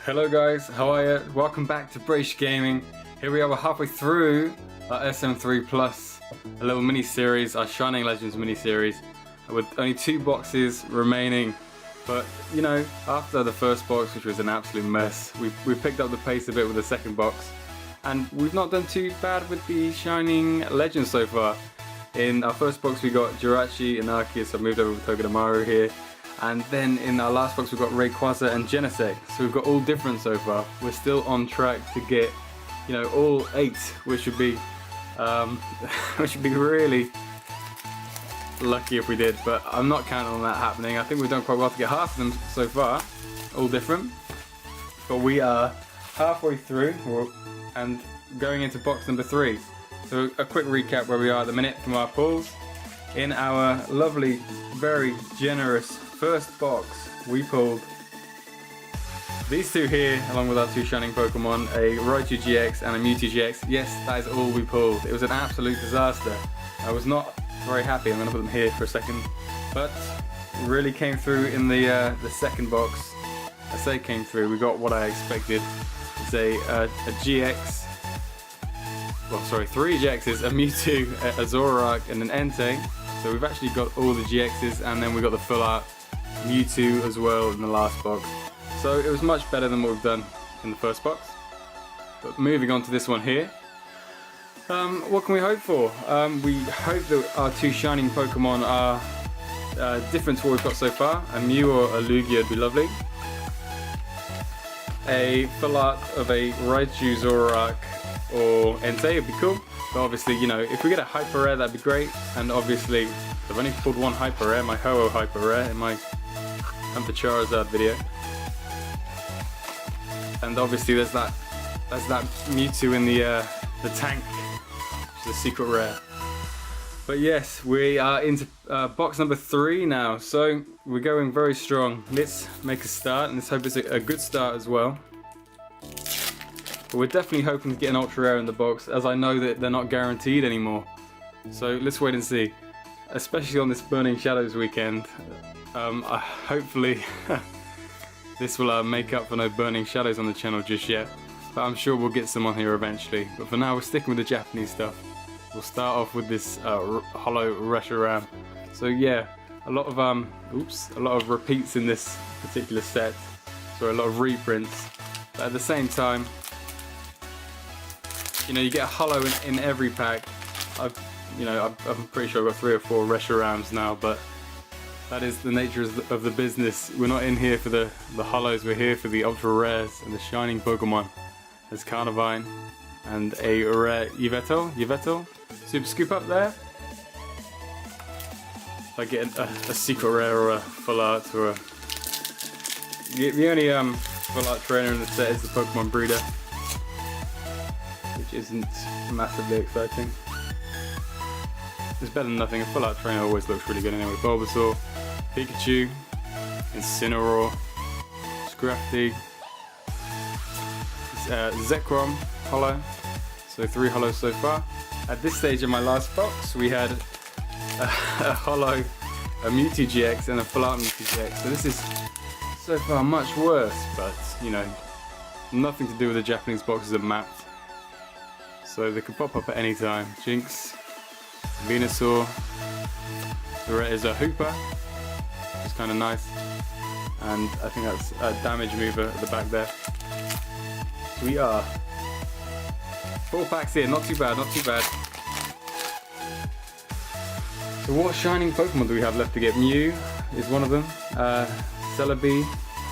Hello guys, how are you? Welcome back to Braysh Gaming. Here we are, we're halfway through our SM3 Plus, a little mini-series, our Shining Legends mini-series, with only 2 boxes remaining. But, you know, after the first box, which was an absolute mess, we picked up the pace a bit with the second box. And we've not done too bad with the Shining Legends so far. In our first box we got Jirachi and Arceus, so I moved over with Togedemaru here. And then in our last box we've got Rayquaza and Genesect. So we've got all different so far. We're still on track to get, you know, all 8, which would be really lucky if we did. But I'm not counting on that happening. I think we've done quite well to get half of them so far, all different. But we are halfway through and going into box number 3. So a quick recap where we are at the minute from our pulls. In our lovely, very generous first box, we pulled these 2 here, along with our 2 Shining Pokemon, a Raichu GX and a Mewtwo GX. Yes, that is all we pulled. It was an absolute disaster. I was not very happy. I'm going to put them here for a second. But really came through in the second box. I say came through, we got what I expected. It's a GX. Well, sorry, 3 GXs, a Mewtwo, a Zoroark, and an Entei. So we've actually got all the GXs, and then we got the full art Mewtwo as well in the last box. So it was much better than what we've done in the first box. But moving on to this one here. What can we hope for? We hope that our 2 Shining Pokemon are different to what we've got so far. A Mew or a Lugia would be lovely. A full art of a Raichu, Zoroark, or Entei would be cool. But obviously, you know, if we get a hyper rare, that'd be great. And obviously, I've only pulled 1 hyper rare, my Ho-Oh hyper rare in my Hunter Charizard video. And obviously, there's that Mewtwo in the tank, which is a secret rare. But yes, we are into box number 3 now. So we're going very strong. Let's make a start, and let's hope it's a good start as well. But we're definitely hoping to get an ultra rare in the box, as I know that they're not guaranteed anymore. So let's wait and see. Especially on this Burning Shadows weekend. Hopefully this will make up for no Burning Shadows on the channel just yet. But I'm sure we'll get some on here eventually. But for now, we're sticking with the Japanese stuff. We'll start off with this Holo Reshiram. So yeah, a lot of repeats in this particular set. So a lot of reprints. But at the same time, you know, you get a holo in every pack. I'm pretty sure I've got 3 or 4 Reshirams now, but that is the nature of the business. We're not in here for the holos, we're here for the ultra rares and the shining Pokemon. There's Carnivine and a rare Yveltal. Super scoop up there. If I get a secret rare or a full art or the only full art trainer in the set is the Pokemon Breeder, which isn't massively exciting. It's better than nothing. A full art trainer always looks really good anyway. Bulbasaur, Pikachu, Incineroar, Scrafty, Zekrom, holo. So 3 holos so far. At this stage in my last box, we had a holo, a Mewtwo GX, and a full art Mewtwo GX. So this is so far much worse, but you know, nothing to do with the Japanese boxes are mapped. So they can pop up at any time. Jinx, Venusaur, the rare is a Hooper, which is kind of nice, and I think that's a damage mover at the back there. So we are 4 packs here, not too bad, not too bad. So what Shining Pokemon do we have left to get? Mew is one of them, Celebi,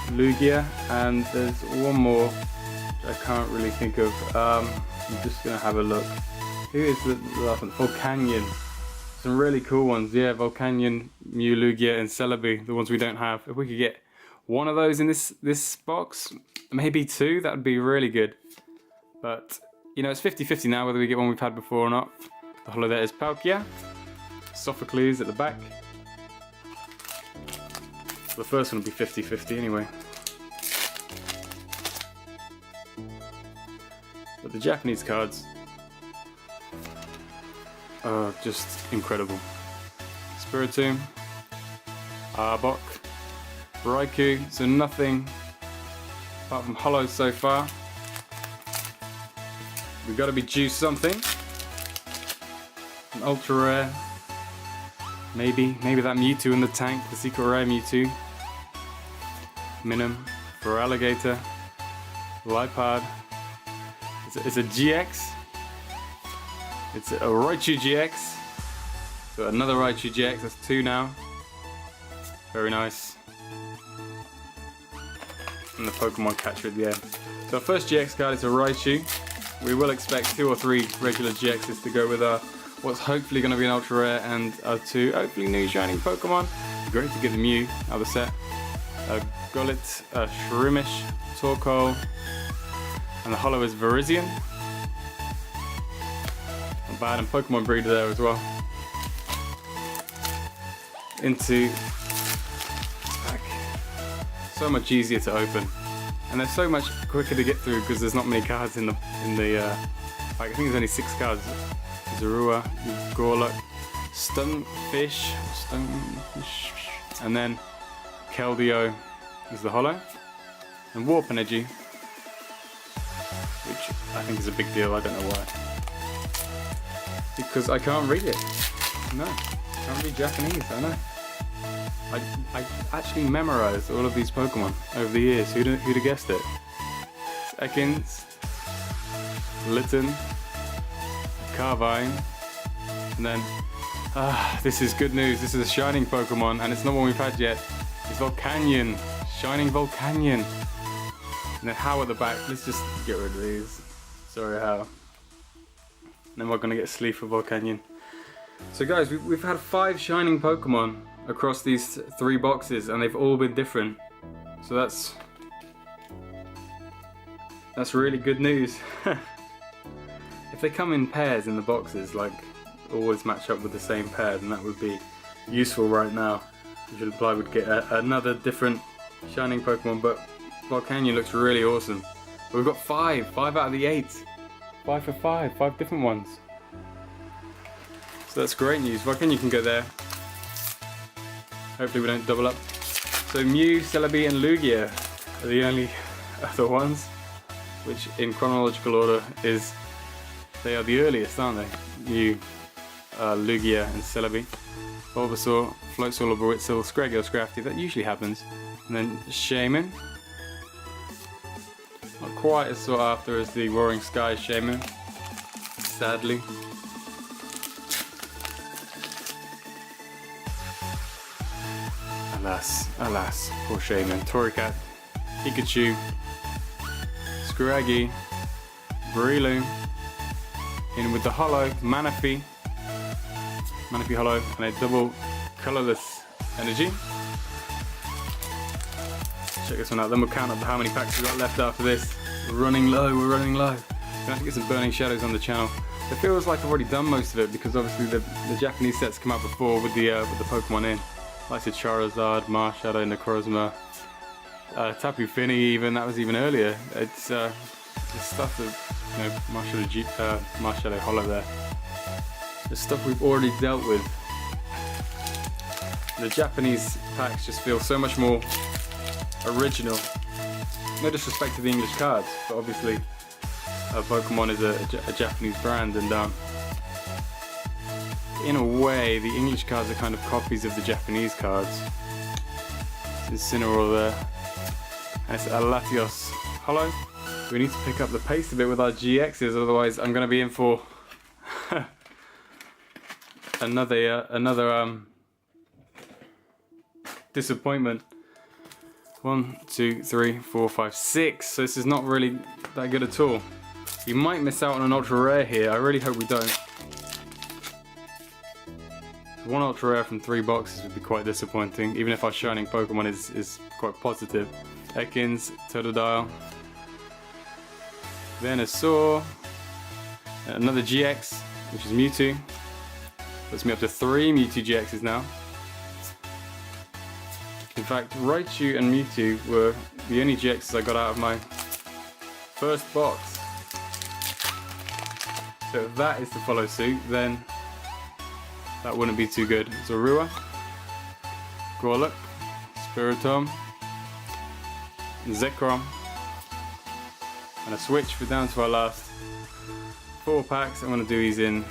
Lugia, and there's one more which I can't really think of. I'm just going to have a look. Who is the last one? Volcanion. Some really cool ones. Yeah, Volcanion, Mew, Lugia, and Celebi, the ones we don't have. If we could get one of those in this box, maybe 2, that would be really good. But, you know, it's 50-50 now whether we get one we've had before or not. The holo there is Palkia, Sophocles at the back. The first one will be 50-50 anyway. But the Japanese cards are just incredible. Spiritomb, Arbok, Raikou, so nothing apart from holos so far. We've got to be due something. An ultra rare. Maybe that Mewtwo in the tank, the secret rare Mewtwo. Minim for Alligator. Lipard. It's a GX. It's a Raichu GX. So another Raichu GX, that's 2 now. Very nice. And the Pokemon catcher at the end. So our first GX card is a Raichu. We will expect 2 or 3 regular GXs to go with our what's hopefully going to be an ultra rare and our 2 hopefully new shining Pokemon. Great to get the Mew out of the set. A Golett, a Shroomish, Torkoal, and the holo is Virizion. Not bad, and Pokemon Breeder there as well. Into pack. So much easier to open, and they're so much quicker to get through because there's not many cards in the pack. I think there's only 6 cards. Zorua, Gorluk, Stunfish, and then Keldeo is the holo, and Warp Energy, which I think is a big deal. I don't know why. Because I can't read it. No, I can't read Japanese. I know. I actually memorized all of these Pokemon over the years. Who'd have guessed it? It's Ekans, Litten, Carvine, and then this is good news. This is a shining Pokemon, and it's not one we've had yet. It's Volcanion, Shining Volcanion, and then How at the back. Let's just get rid of these. Sorry, How. And then we're gonna get Sleep for Volcanion. So guys, we've had 5 shining Pokemon across these 3 boxes, and they've all been different. So that's really good news. If they come in pairs in the boxes, like always match up with the same pair, then that would be useful right now. Which would imply we'd get another different shining Pokemon, but Volcanion looks really awesome. But we've got 5 out of the 8. 5 for 5 different ones. So that's great news. Volcanion can go there. Hopefully we don't double up. So Mew, Celebi and Lugia are the only other ones, which in chronological order is, they are the earliest, aren't they? Mew, Lugia and Celebi. Bulbasaur, Floatzel, Wurmple, Scraggle, Scrafty, that usually happens. And then Shaman. Not quite as sought after as the Roaring Skies Shaman, sadly. Alas, poor Shaman. Torracat, Pikachu, Scraggy, Breloom, in with the holo, Manaphy holo, and a double colourless energy. Check this one out, then we'll count up how many packs we've got left after this. We're running low. Gonna have to get some Burning Shadows on the channel. It feels like I've already done most of it because obviously the Japanese sets come out before with the Pokemon in. Like I said, Charizard, Marshadow, Necrozma, Tapu Fini even, that was even earlier. It's stuff that, you know, Marshadow holo there. The stuff we've already dealt with. The Japanese packs just feel so much more original. No disrespect to the English cards, but obviously Pokemon is a Japanese brand, and in a way the English cards are kind of copies of the Japanese cards. This is Incineroar there, and it's a Latios holo. We need to pick up the pace a bit with our GXs, otherwise I'm going to be in for another disappointment. 1, 2, 3, 4, 5, 6. So this is not really that good at all. You might miss out on an ultra rare here. I really hope we don't. 1 ultra rare from 3 boxes would be quite disappointing, even if our shining Pokemon is quite positive. Ekans, Totodile, Venusaur, another GX, which is Mewtwo. Puts me up to 3 Mewtwo GXs now. In fact, Raichu and Mewtwo were the only GXs I got out of my first box. So if that is to follow suit, then that wouldn't be too good. Zorua, Gorluk, Spiritomb, Zekrom, and a switch. We're down to our last 4 packs. I'm going to do these in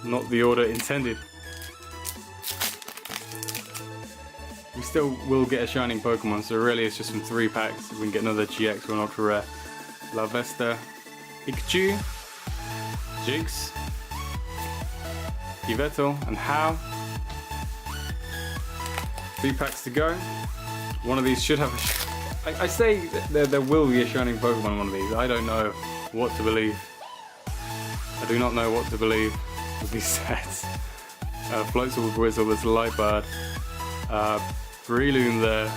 not the order intended. We still will get a shining Pokemon, so really it's just from 3 packs. We can get another GX or an ultra rare. Larvesta, Pikachu, Jynx, Yveltal, and How. 3 packs to go. One of these should have I say that there will be a shining Pokemon on one of these. I don't know what to believe. I do not know what to believe with these sets. Floatzel with Whistle, there's Lightbird. Breloom there.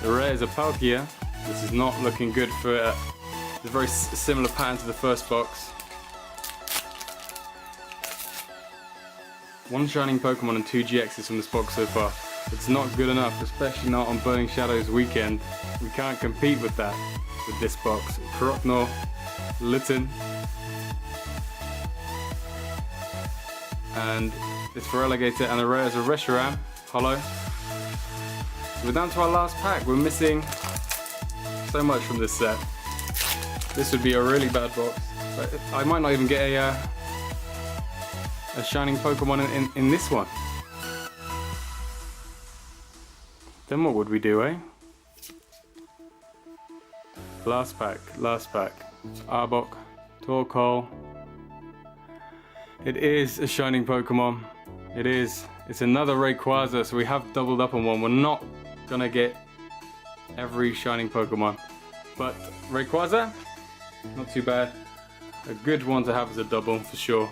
The rare is a Palkia. This is not looking good for a very similar pattern to the first box. 1 shining Pokemon and 2 GXs from this box so far. It's not good enough, especially not on Burning Shadows weekend. We can't compete with that with this box. Croconaw, Litten, and it's for Alligator, and the rare is a Reshiram, Hollow. So we're down to our last pack. We're missing so much from this set. This would be a really bad box. But I might not even get a shining Pokemon in this one. Then what would we do, eh? Last pack. Arbok, Torkoal. It is a shining Pokemon. It is. It's another Rayquaza, so we have doubled up on one. We're not gonna get every shining Pokemon. But Rayquaza, not too bad. A good one to have as a double, for sure.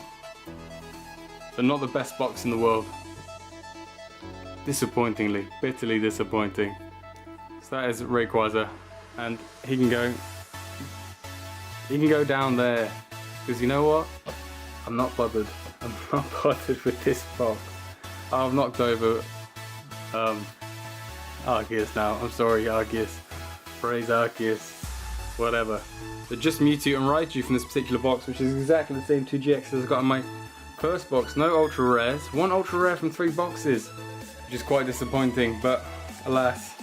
But not the best box in the world. Disappointingly, bitterly disappointing. So that is Rayquaza, and he can go down there, because you know what? I'm not bothered. I'm not bothered with this box. I've knocked over Arceus now. I'm sorry, Arceus. Praise Arceus. Whatever. But just Mewtwo and Raichu from this particular box, which is exactly the same 2 GXs I got in my first box. No ultra rares. 1 ultra rare from 3 boxes. Which is quite disappointing, but alas,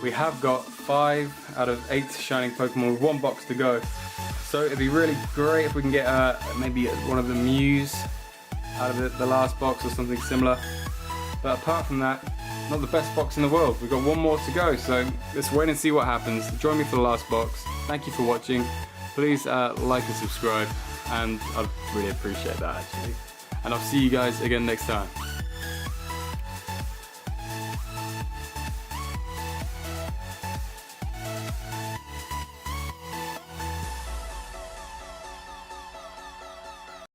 we have got 5 out of 8 shining Pokemon with 1 box to go. So it'd be really great if we can get maybe one of the Mews out of the last box or something similar. But apart from that, not the best box in the world. We've got 1 more to go, so let's wait and see what happens. Join me for the last box. Thank you for watching. Please like and subscribe, and I'd really appreciate that actually. And I'll see you guys again next time.